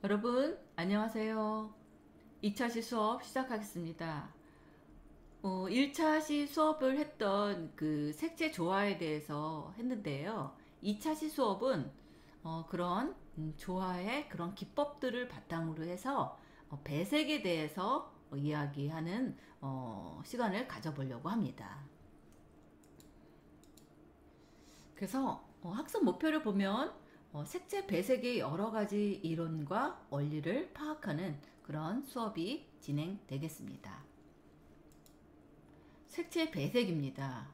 여러분 안녕하세요. 2차시 수업 시작하겠습니다. 1차시 수업을 했던 그 색채 조화에 대해서 했는데요. 2차시 수업은 그런 조화의 그런 기법들을 바탕으로 해서 배색에 대해서 이야기하는 시간을 가져보려고 합니다. 그래서 학습 목표를 보면 색채 배색의 여러 가지 이론과 원리를 파악하는 그런 수업이 진행되겠습니다. 색채 배색입니다.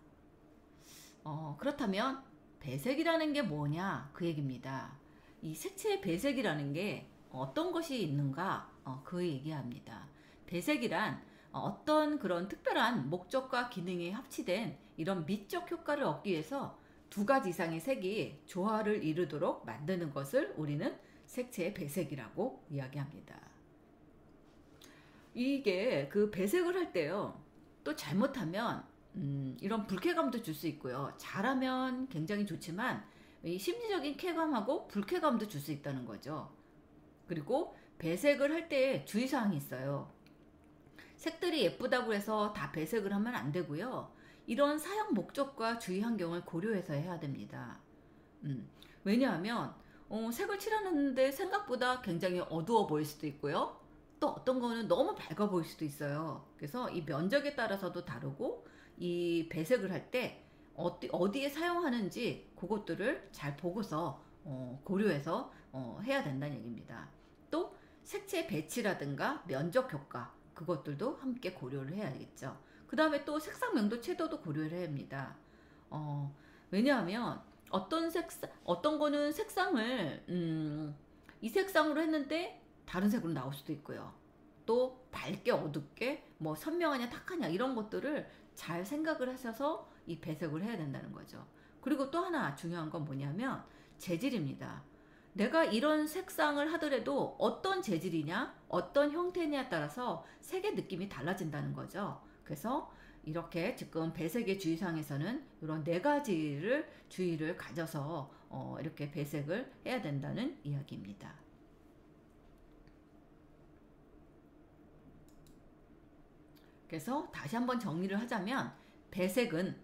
그렇다면 배색이라는 게 뭐냐 그 얘기입니다. 이 색채 배색이라는 게 어떤 것이 있는가 그 얘기합니다. 배색이란 어떤 그런 특별한 목적과 기능이 합치된 이런 미적 효과를 얻기 위해서 두 가지 이상의 색이 조화를 이루도록 만드는 것을 우리는 색채 배색이라고 이야기합니다. 이게 그 배색을 할 때요, 또 잘못하면 이런 불쾌감도 줄 수 있고요. 잘하면 굉장히 좋지만 이 심리적인 쾌감하고 불쾌감도 줄 수 있다는 거죠. 그리고 배색을 할 때 주의사항이 있어요. 색들이 예쁘다고 해서 다 배색을 하면 안 되고요. 이런 사용 목적과 주의 환경을 고려해서 해야 됩니다. 왜냐하면 색을 칠하는데 생각보다 굉장히 어두워 보일 수도 있고요. 또 어떤 거는 너무 밝아 보일 수도 있어요. 그래서 이 면적에 따라서도 다르고 이 배색을 할 때 어디에 사용하는지 그것들을 잘 보고서 고려해서 해야 된다는 얘기입니다. 또 색채 배치라든가 면적 효과 그것들도 함께 고려를 해야겠죠. 그 다음에 또 색상 명도 채도도 고려를 해야 합니다. 왜냐하면 어떤 거는 색상을 이 색상으로 했는데 다른 색으로 나올 수도 있고요. 또 밝게 어둡게 뭐 선명하냐 탁하냐 이런 것들을 잘 생각을 하셔서 이 배색을 해야 된다는 거죠. 그리고 또 하나 중요한 건 뭐냐면 재질입니다. 내가 이런 색상을 하더라도 어떤 재질이냐 어떤 형태냐에 따라서 색의 느낌이 달라진다는 거죠. 그래서 이렇게 지금 배색의 주의사항에서는 이런 네 가지를 주의를 가져서 이렇게 배색을 해야 된다는 이야기입니다. 그래서 다시 한번 정리를 하자면 배색은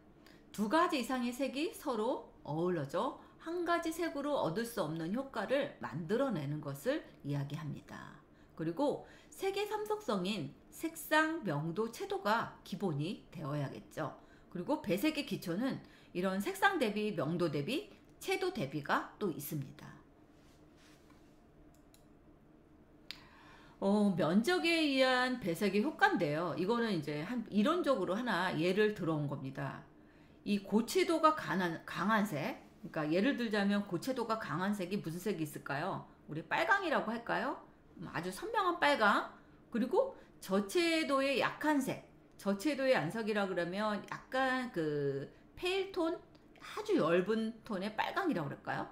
두 가지 이상의 색이 서로 어우러져 한 가지 색으로 얻을 수 없는 효과를 만들어내는 것을 이야기합니다. 그리고 색의 삼속성인 색상, 명도, 채도가 기본이 되어야겠죠. 그리고 배색의 기초는 이런 색상 대비, 명도 대비, 채도 대비가 또 있습니다. 면적에 의한 배색의 효과인데요. 이거는 이제 이론적으로 하나 예를 들어온 겁니다. 이 고채도가 강한 색, 그러니까 예를 들자면 고채도가 강한 색이 무슨 색이 있을까요? 우리 빨강이라고 할까요? 아주 선명한 빨강. 그리고 저채도의 약한 색, 저채도의 안색이라 그러면 약간 그 페일톤, 아주 엷은 톤의 빨강이라고 그럴까요?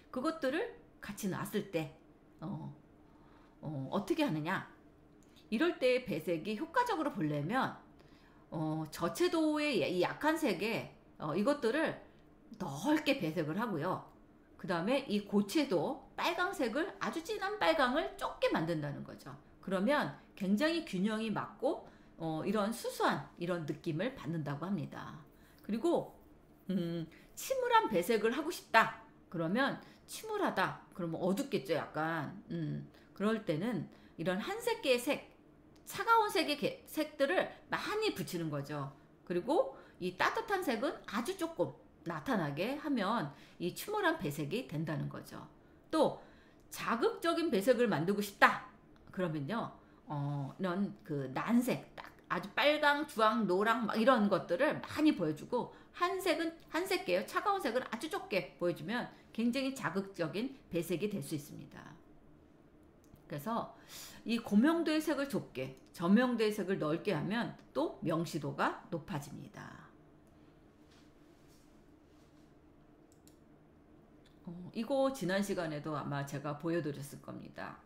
그것들을 같이 놨을 때 어떻게 하느냐? 이럴 때 배색이 효과적으로 보려면 저채도의 이 약한 색에 이것들을 넓게 배색을 하고요. 그 다음에 이 고채도 빨강색을 아주 진한 빨강을 좁게 만든다는 거죠. 그러면 굉장히 균형이 맞고 이런 수수한 이런 느낌을 받는다고 합니다. 그리고 침울한 배색을 하고 싶다. 그러면 침울하다. 그러면 어둡겠죠, 약간. 그럴 때는 이런 한색계의 색, 차가운 색의 색들을 많이 붙이는 거죠. 그리고 이 따뜻한 색은 아주 조금 나타나게 하면 이 추몰한 배색이 된다는 거죠. 또 자극적인 배색을 만들고 싶다. 그러면요, 이런 그 난색, 딱 아주 빨강, 주황, 노랑 막 이런 것들을 많이 보여주고 한색은 한색계요. 차가운 색은 아주 적게 보여주면 굉장히 자극적인 배색이 될 수 있습니다. 그래서 이 고명도의 색을 좁게, 저명도의 색을 넓게 하면 또 명시도가 높아집니다. 이거 지난 시간에도 아마 제가 보여드렸을 겁니다.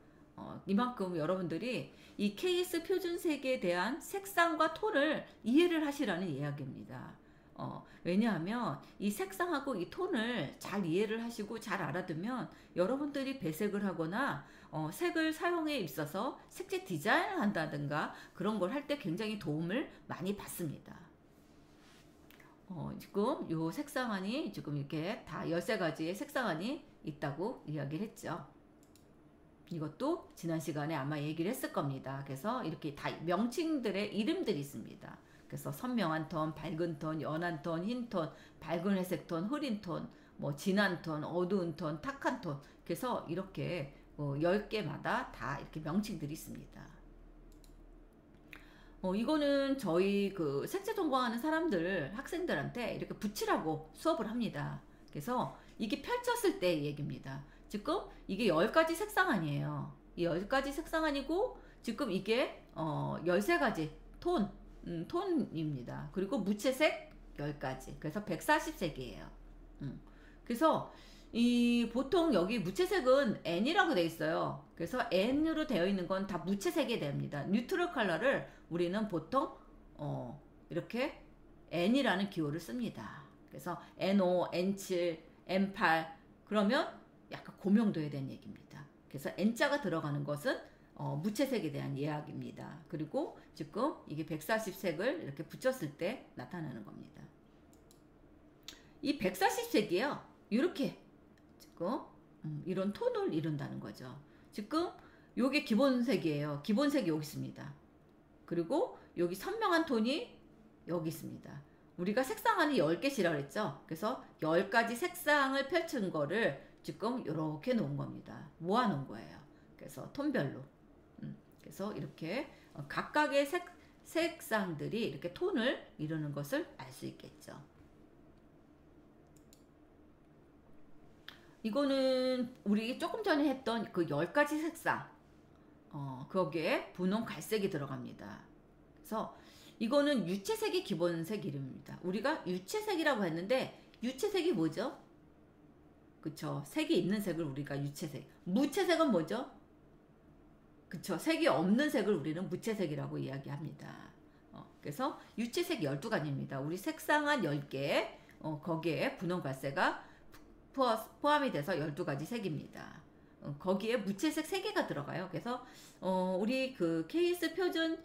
이만큼 여러분들이 이 KS 표준색에 대한 색상과 톤을 이해를 하시라는 이야기입니다. 왜냐하면 이 색상하고 이 톤을 잘 이해를 하시고 잘 알아두면 여러분들이 배색을 하거나 색을 사용에 있어서 색재 디자인을 한다든가 그런 걸 할 때 굉장히 도움을 많이 받습니다. 지금 요 색상안이 지금 이렇게 다 13가지의 색상안이 있다고 이야기를 했죠. 이것도 지난 시간에 아마 얘기를 했을 겁니다. 그래서 이렇게 다 명칭들의 이름들이 있습니다. 그래서 선명한 톤, 밝은 톤, 연한 톤, 흰 톤, 밝은 회색 톤, 흐린 톤, 뭐 진한 톤, 어두운 톤, 탁한 톤. 그래서 이렇게 10개마다 다 이렇게 명칭들이 있습니다. 이거는 저희 그 색채 전공하는 사람들, 학생들한테 이렇게 붙이라고 수업을 합니다. 그래서 이게 펼쳤을 때 얘기입니다. 지금 이게 10가지 색상안이에요. 이 10가지 색상안이고 지금 이게 13가지 톤입니다. 그리고 무채색 10가지. 그래서 140색이에요. 그래서 이 보통 여기 무채색은 N이라고 되어 있어요. 그래서 N으로 되어 있는 건 다 무채색이 됩니다. 뉴트럴 컬러를 우리는 보통 이렇게 N이라는 기호를 씁니다. 그래서 N5, N7, N8 그러면 약간 고명도에 대한 얘기입니다. 그래서 N자가 들어가는 것은 무채색에 대한 이야기입니다. 그리고 지금 이게 140색을 이렇게 붙였을 때 나타나는 겁니다. 이 140색이요. 이렇게 지금 이런 톤을 이룬다는 거죠. 지금 요게 기본색이에요. 기본색이 여기 있습니다. 그리고 여기 선명한 톤이 여기 있습니다. 우리가 색상안이 10개씩이라고 했죠. 그래서 10가지 색상을 펼친 거를 지금 이렇게 놓은 겁니다. 모아 놓은 거예요. 그래서 톤별로. 그래서 이렇게 각각의 색상들이 이렇게 톤을 이루는 것을 알 수 있겠죠. 이거는 우리 조금 전에 했던 그 10가지 색상 거기에 분홍 갈색이 들어갑니다. 그래서 이거는 유채색이 기본색 이름입니다. 우리가 유채색이라고 했는데 유채색이 뭐죠? 그쵸. 색이 있는 색을 우리가 유채색. 무채색은 뭐죠? 그쵸. 색이 없는 색을 우리는 무채색이라고 이야기합니다. 그래서 유채색 12가지입니다. 우리 색상한 10개 거기에 분홍 갈색가 포함이 돼서 12가지 색입니다. 거기에 무채색 3개가 들어가요. 그래서 우리 그 KS 표준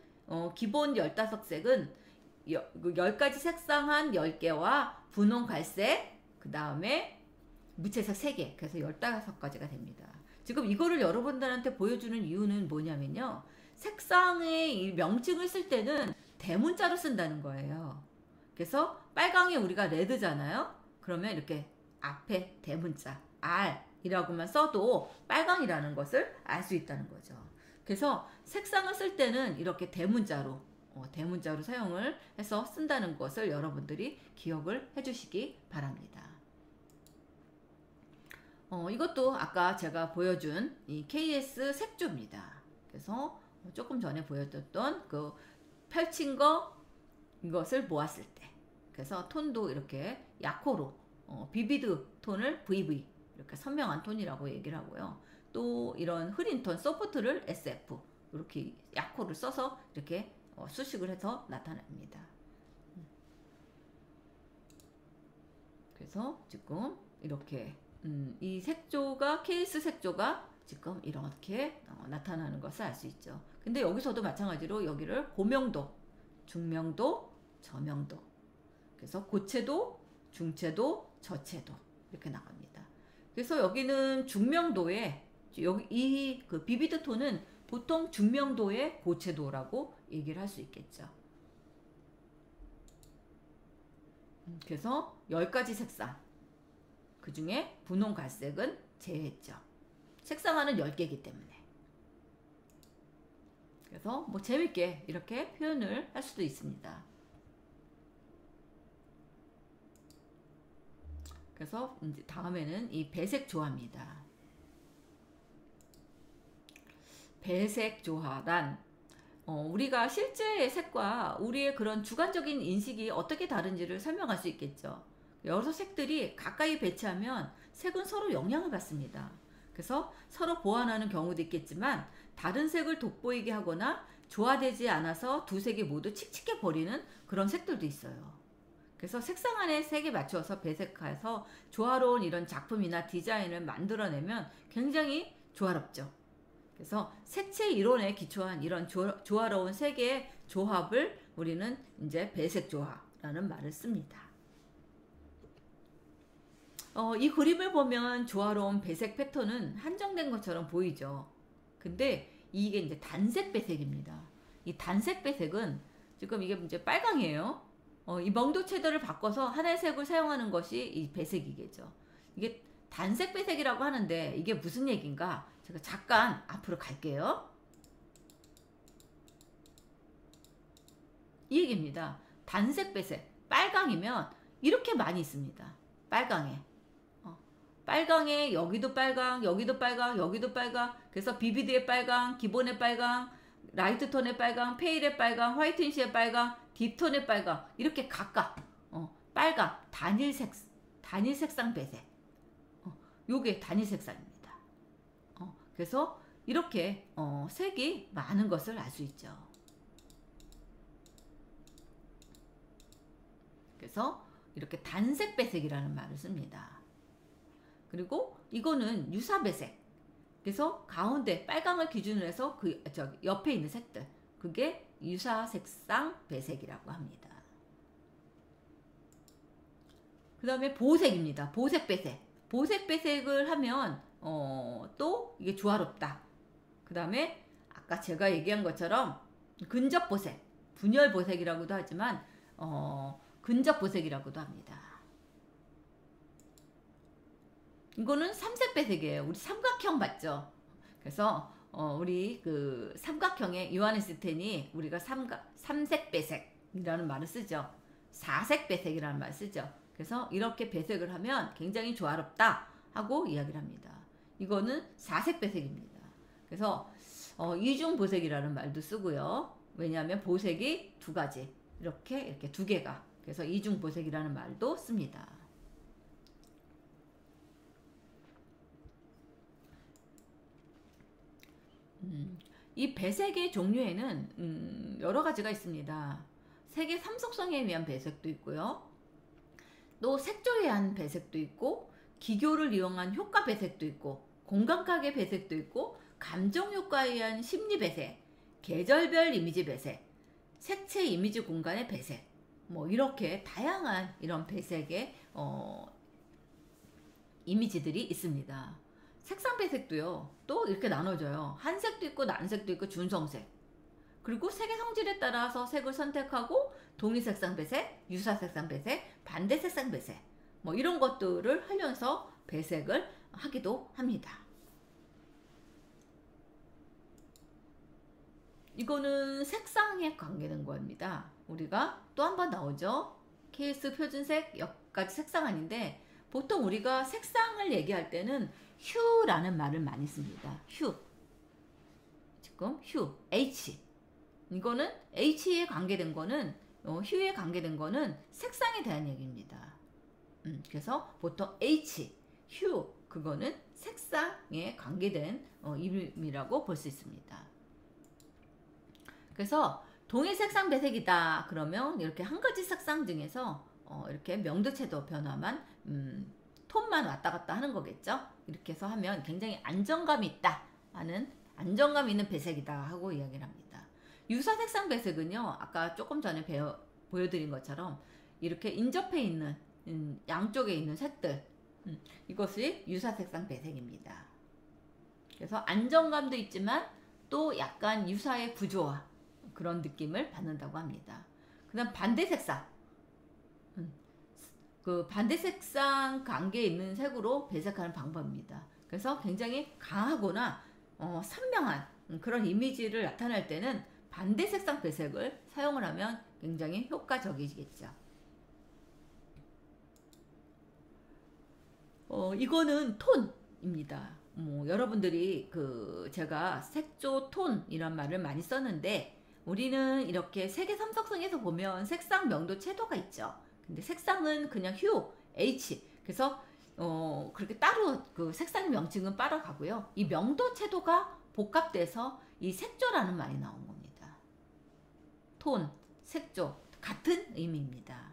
기본 15색은 10가지 색상한 10개와 분홍 갈색 그 다음에 무채색 3개 그래서 15가지가 됩니다. 지금 이거를 여러분들한테 보여주는 이유는 뭐냐면요. 색상의 이 명칭을 쓸 때는 대문자로 쓴다는 거예요. 그래서 빨강이 우리가 레드잖아요. 그러면 이렇게 앞에 대문자 R이라고만 써도 빨강이라는 것을 알 수 있다는 거죠. 그래서 색상을 쓸 때는 이렇게 대문자로 사용을 해서 쓴다는 것을 여러분들이 기억을 해주시기 바랍니다. 이것도 아까 제가 보여준 이 KS 색조입니다. 그래서 조금 전에 보여줬던 그 펼친 이것을 모았을 때 그래서 톤도 이렇게 약호로 비비드 톤을 VV 이렇게 선명한 톤이라고 얘기를 하고요. 또 이런 흐린 톤 소프트를 SF 이렇게 약호를 써서 이렇게 수식을 해서 나타납니다. 그래서 지금 이렇게 이 색조가 KS 색조가 지금 이렇게 나타나는 것을 알 수 있죠. 근데 여기서도 마찬가지로 여기를 고명도, 중명도, 저명도 그래서 고채도, 중채도, 저채도 이렇게 나갑니다. 그래서 여기는 중명도에 여기 이 그 비비드 톤은 보통 중명도의 고채도라고 얘기를 할 수 있겠죠. 그래서 10가지 색상 그 중에 분홍 갈색은 제외했죠. 색상화는 10개이기 때문에. 그래서 뭐 재밌게 이렇게 표현을 할 수도 있습니다. 그래서 이제 다음에는 이 배색 조화입니다. 배색 조화란 우리가 실제의 색과 우리의 그런 주관적인 인식이 어떻게 다른지를 설명할 수 있겠죠. 여러 색들이 가까이 배치하면 색은 서로 영향을 받습니다. 그래서 서로 보완하는 경우도 있겠지만 다른 색을 돋보이게 하거나 조화되지 않아서 두 색이 모두 칙칙해 버리는 그런 색들도 있어요. 그래서 색상 안에 색에 맞춰서 배색해서 조화로운 이런 작품이나 디자인을 만들어내면 굉장히 조화롭죠. 그래서 색채 이론에 기초한 이런 조화로운 색의 조합을 우리는 이제 배색 조화라는 말을 씁니다. 이 그림을 보면 조화로운 배색 패턴은 한정된 것처럼 보이죠. 근데 이게 이제 단색 배색입니다. 이 단색 배색은 지금 이게 이제 빨강이에요. 이 명도 채도를 바꿔서 하나의 색을 사용하는 것이 이 배색이겠죠. 이게 단색 배색이라고 하는데 이게 무슨 얘기인가? 제가 잠깐 앞으로 갈게요. 이 얘기입니다. 단색 배색, 빨강이면 이렇게 많이 있습니다. 빨강에. 빨강에 여기도 빨강, 여기도 빨강, 여기도 빨강. 그래서 비비드의 빨강, 기본의 빨강, 라이트 톤의 빨강, 페일의 빨강, 화이트니시의 빨강, 딥톤의 빨강. 이렇게 각각 빨강, 단일 색상 배색. 요게 단일 색상입니다. 그래서 이렇게 색이 많은 것을 알 수 있죠. 그래서 이렇게 단색 배색이라는 말을 씁니다. 그리고 이거는 유사 배색. 그래서 가운데 빨강을 기준으로 해서 그 옆에 있는 색들, 그게 유사 색상 배색이라고 합니다. 그 다음에 보색입니다. 보색 배색. 보색 배색을 하면 또 이게 조화롭다. 그 다음에 아까 제가 얘기한 것처럼 근접 보색, 분열 보색이라고도 하지만 근접 보색이라고도 합니다. 이거는 삼색 배색이에요. 우리 삼각형 봤죠? 그래서 우리 그 삼각형의 요하네스 스텐이 우리가 삼색 배색이라는 말을 쓰죠. 사색 배색이라는 말을 쓰죠. 그래서 이렇게 배색을 하면 굉장히 조화롭다 하고 이야기를 합니다. 이거는 사색 배색입니다. 그래서 이중 보색이라는 말도 쓰고요. 왜냐하면 보색이 두 가지, 이렇게 두 개가, 그래서 이중 보색이라는 말도 씁니다. 이 배색의 종류에는 여러 가지가 있습니다. 색의 삼속성에 의한 배색도 있고요. 또 색조에 의한 배색도 있고, 기교를 이용한 효과 배색도 있고, 공간각의 배색도 있고, 감정 효과에 의한 심리 배색, 계절별 이미지 배색, 색채 이미지 공간의 배색, 뭐 이렇게 다양한 이런 배색의 이미지들이 있습니다. 색상 배색도요, 또 이렇게 나눠져요. 한색도 있고 난색도 있고 준성색. 그리고 색의 성질에 따라서 색을 선택하고 동일 색상 배색, 유사 색상 배색, 반대 색상 배색, 뭐 이런 것들을 하면서 배색을 하기도 합니다. 이거는 색상에 관계된 겁니다. 우리가 또 한 번 나오죠. KS 표준색 여기까지 색상안인데, 보통 우리가 색상을 얘기할 때는 휴라는 말을 많이 씁니다. 휴. 지금 휴, H. 이거는 H에 관계된 거는, 휴에 관계된 거는 색상에 대한 얘기입니다. 그래서 보통 H, 휴, 그거는 색상에 관계된 이름이라고 볼 수 있습니다. 그래서 동일 색상 배색이다 그러면 이렇게 한 가지 색상 중에서 이렇게 명도채도 변화만 톤만 왔다 갔다 하는 거겠죠. 이렇게 해서 하면 굉장히 안정감이 있다 하는, 안정감 있는 배색이다 하고 이야기를 합니다. 유사 색상 배색은요, 아까 조금 전에 보여드린 것처럼 이렇게 인접해 있는 양쪽에 있는 색들, 이것이 유사 색상 배색입니다. 그래서 안정감도 있지만 또 약간 유사의 구조화, 그런 느낌을 받는다고 합니다. 그 다음 반대 색상. 그 반대 색상 관계에 있는 색으로 배색하는 방법입니다. 그래서 굉장히 강하거나 선명한 그런 이미지를 나타낼 때는 반대 색상 배색을 사용을 하면 굉장히 효과적이겠죠. 이거는 톤입니다. 여러분들이 제가 색조 톤이란 말을 많이 썼는데, 우리는 이렇게 색의 삼속성에서 보면 색상, 명도, 채도가 있죠. 근데 색상은 그냥 휴, H. 그래서 그렇게 따로 그 색상 명칭은 따라가고요. 이 명도, 채도가 복합돼서 이 색조라는 말이 나온 겁니다. 톤, 색조 같은 의미입니다.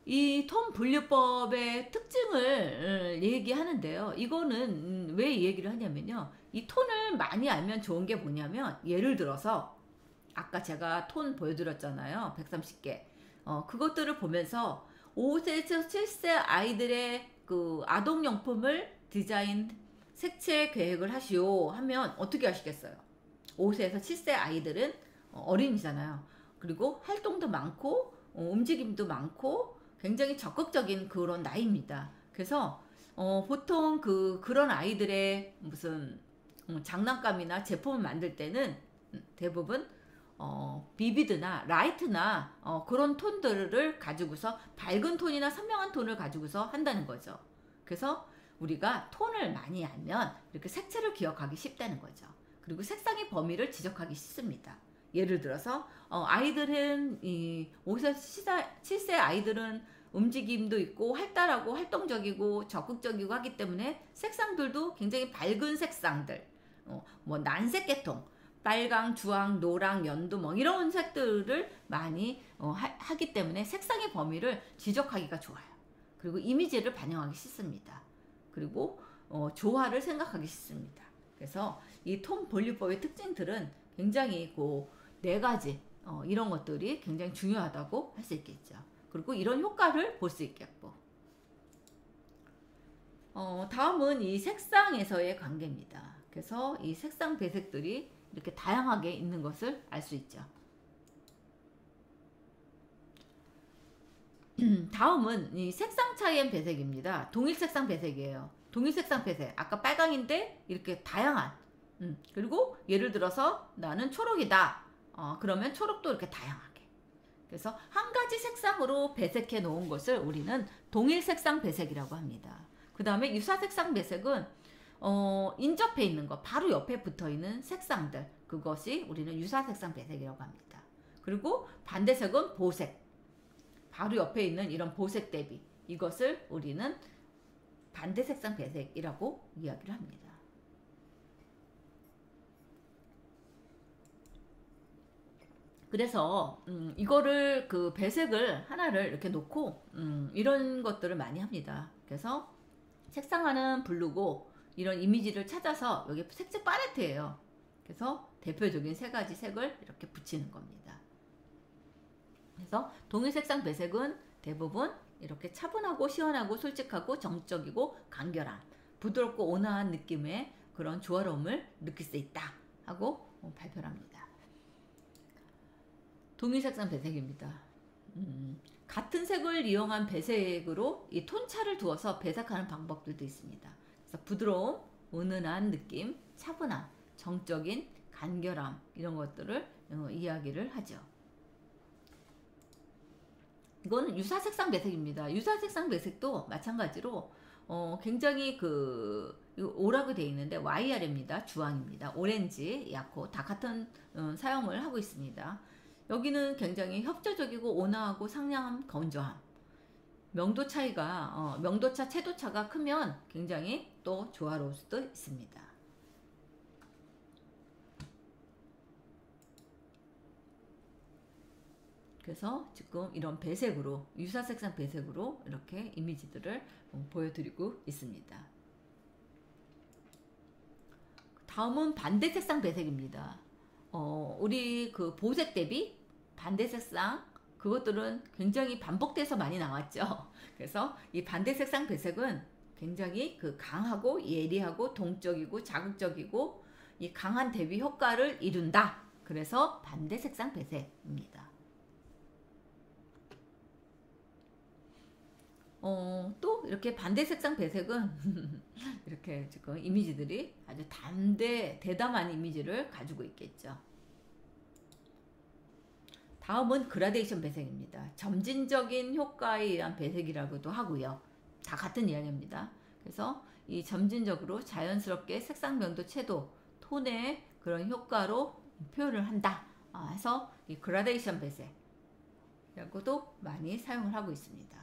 이 톤 분류법의 특징을 얘기하는데요. 이거는 왜 이 얘기를 하냐면요. 이 톤을 많이 알면 좋은 게 뭐냐면, 예를 들어서 아까 제가 톤 보여드렸잖아요. 130개. 그것들을 보면서 5세에서 7세 아이들의 그 아동용품을 디자인 색채 계획을 하시오 하면 어떻게 하시겠어요? 5세에서 7세 아이들은 어린이잖아요. 그리고 활동도 많고 움직임도 많고 굉장히 적극적인 그런 나이입니다. 그래서 보통 그런 아이들의 무슨 장난감이나 제품을 만들 때는 대부분 비비드나 라이트나 그런 톤들을 가지고서 밝은 톤이나 선명한 톤을 가지고서 한다는 거죠. 그래서 우리가 톤을 많이 알면 이렇게 색채를 기억하기 쉽다는 거죠. 그리고 색상의 범위를 지적하기 쉽습니다. 예를 들어서 아이들은 이 5세 7세 아이들은 움직임도 있고 활달하고 활동적이고 적극적이고 하기 때문에 색상들도 굉장히 밝은 색상들, 뭐 난색 계통, 빨강, 주황, 노랑, 연두 뭐 이런 색들을 많이 하기 때문에 색상의 범위를 지적하기가 좋아요. 그리고 이미지를 반영하기 쉽습니다. 그리고 조화를 생각하기 쉽습니다. 그래서 이 톤 분류법의 특징들은 굉장히 그 네 가지 이런 것들이 굉장히 중요하다고 할 수 있겠죠. 그리고 이런 효과를 볼 수 있겠고, 다음은 이 색상에서의 관계입니다. 그래서 이 색상 배색들이 이렇게 다양하게 있는 것을 알 수 있죠. 다음은 이 색상 차이의 배색입니다. 동일 색상 배색이에요. 동일 색상 배색. 아까 빨강인데 이렇게 다양한. 그리고 예를 들어서 나는 초록이다. 그러면 초록도 이렇게 다양하게. 그래서 한 가지 색상으로 배색해 놓은 것을 우리는 동일 색상 배색이라고 합니다. 그 다음에 유사 색상 배색은 인접해 있는 것, 바로 옆에 붙어 있는 색상들, 그것이 우리는 유사 색상 배색이라고 합니다. 그리고 반대색은 보색, 바로 옆에 있는 이런 보색 대비, 이것을 우리는 반대 색상 배색이라고 이야기를 합니다. 그래서 이거를 그 배색을 하나를 이렇게 놓고 이런 것들을 많이 합니다. 그래서 색상 하나는 부르고 이런 이미지를 찾아서 여기 색채 팔레트예요. 그래서 대표적인 세 가지 색을 이렇게 붙이는 겁니다. 그래서 동일 색상 배색은 대부분 이렇게 차분하고 시원하고 솔직하고 정적이고 간결한, 부드럽고 온화한 느낌의 그런 조화로움을 느낄 수 있다 하고 발표를 합니다. 동일 색상 배색입니다. 같은 색을 이용한 배색으로 이 톤차를 두어서 배색하는 방법들도 있습니다. 그래서 부드러움, 은은한 느낌, 차분함, 정적인 간결함, 이런 것들을 이야기를 하죠. 이거는 유사 색상 배색입니다. 유사 색상 배색도 마찬가지로 굉장히 오라고 되어 있는데 YR입니다. 주황입니다. 오렌지, 야코 다 같은 사용을 하고 있습니다. 여기는 굉장히 협조적이고 온화하고 상냥함, 건조함. 명도차, 채도차가 크면 굉장히 또 조화로울 수도 있습니다. 그래서 지금 이런 배색으로, 유사색상 배색으로 이렇게 이미지들을 보여드리고 있습니다. 다음은 반대색상 배색입니다. 우리 그 보색 대비 반대색상, 그것들은 굉장히 반복돼서 많이 나왔죠. 그래서 이 반대색상 배색은 굉장히 강하고 예리하고 동적이고 자극적이고 이 강한 대비 효과를 이룬다. 그래서 반대색상 배색입니다. 또 이렇게 반대색상 배색은 이렇게 지금 이미지들이 아주 대담한 이미지를 가지고 있겠죠. 다음은 그라데이션 배색입니다. 점진적인 효과에 의한 배색이라고도 하고요. 다 같은 이야기입니다. 그래서 이 점진적으로 자연스럽게 색상 명도 채도 톤의 그런 효과로 표현을 한다 해서 이 그라데이션 배색이라고도 많이 사용을 하고 있습니다.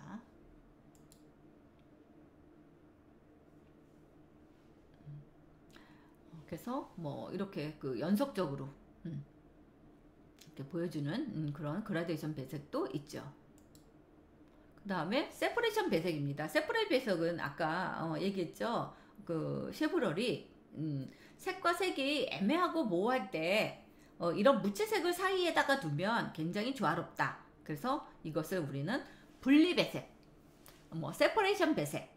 그래서 뭐 이렇게 연속적으로 이렇게 보여주는 그런 그라데이션 배색도 있죠. 그 다음에 세퍼레이션 배색입니다. 세퍼레이션 배색은 아까 얘기했죠. 그 쉐브럴이 색과 색이 애매하고 모호할 때 이런 무채색을 사이에다가 두면 굉장히 조화롭다. 그래서 이것을 우리는 분리 배색, 뭐 세퍼레이션 배색,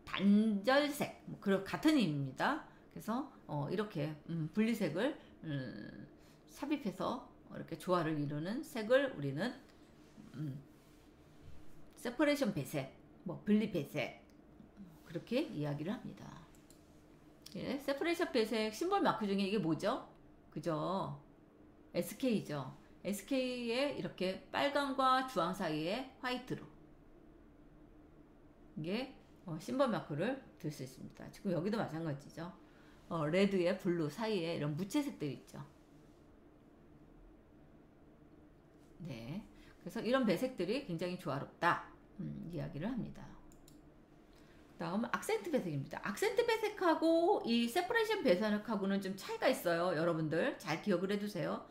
단절색, 뭐 그런 같은 의미입니다. 그래서 이렇게 분리색을 삽입해서 이렇게 조화를 이루는 색을 우리는 세퍼레이션 배색, 뭐 분리 배색 그렇게 이야기를 합니다. 예, 세퍼레이션 배색 심볼 마크 중에 이게 뭐죠? 그죠? SK죠. SK에 이렇게 빨강과 주황 사이에 화이트로 이게 심볼 마크를 들 수 있습니다. 지금 여기도 마찬가지죠. 레드에 블루 사이에 이런 무채색들이 있죠. 네, 그래서 이런 배색들이 굉장히 조화롭다 이야기를 합니다. 다음 악센트 배색입니다. 악센트 배색하고 이 세퍼레이션 배색하고는 좀 차이가 있어요. 여러분들 잘 기억을 해두세요.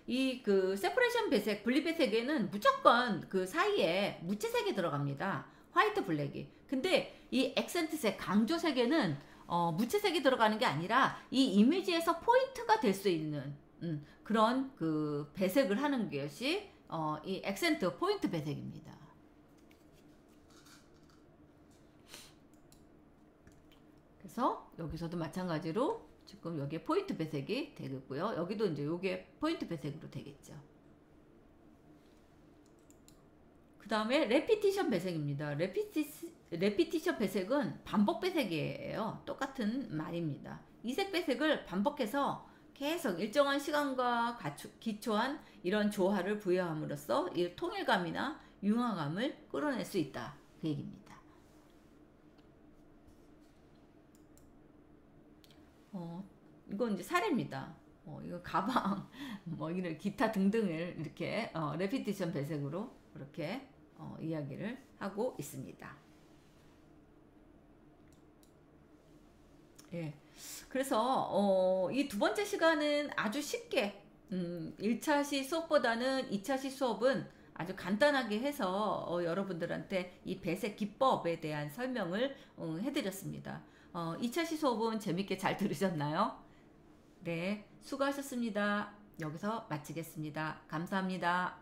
이 그 세퍼레이션 배색, 분리 배색에는 무조건 그 사이에 무채색이 들어갑니다. 화이트 블랙이. 근데 이 액센트색, 강조색에는 무채색이 들어가는 게 아니라 이 이미지에서 포인트가 될 수 있는 그런 그 배색을 하는 것이 이 액센트 포인트 배색입니다. 그래서 여기서도 마찬가지로 지금 여기에 포인트 배색이 되겠고요. 여기도 이제 요게 포인트 배색으로 되겠죠. 그 다음에 레피티션 배색입니다. 레피티션 배색은 반복 배색이에요. 똑같은 말입니다. 이색 배색을 반복해서 계속 일정한 시간과 기초한 이런 조화를 부여함으로써 이 통일감이나 융화감을 끌어낼 수 있다. 그 얘기입니다. 이건 이제 사례입니다. 이거 가방, 뭐 이런 기타 등등을 이렇게 레피티션 배색으로 이렇게 이야기를 하고 있습니다. 예. 그래서 이 두 번째 시간은 아주 쉽게 1차 시 수업보다는 2차 시 수업은 아주 간단하게 해서 여러분들한테 이 배색 기법에 대한 설명을 해드렸습니다. 2차 시 수업은 재밌게 잘 들으셨나요? 네, 수고하셨습니다. 여기서 마치겠습니다. 감사합니다.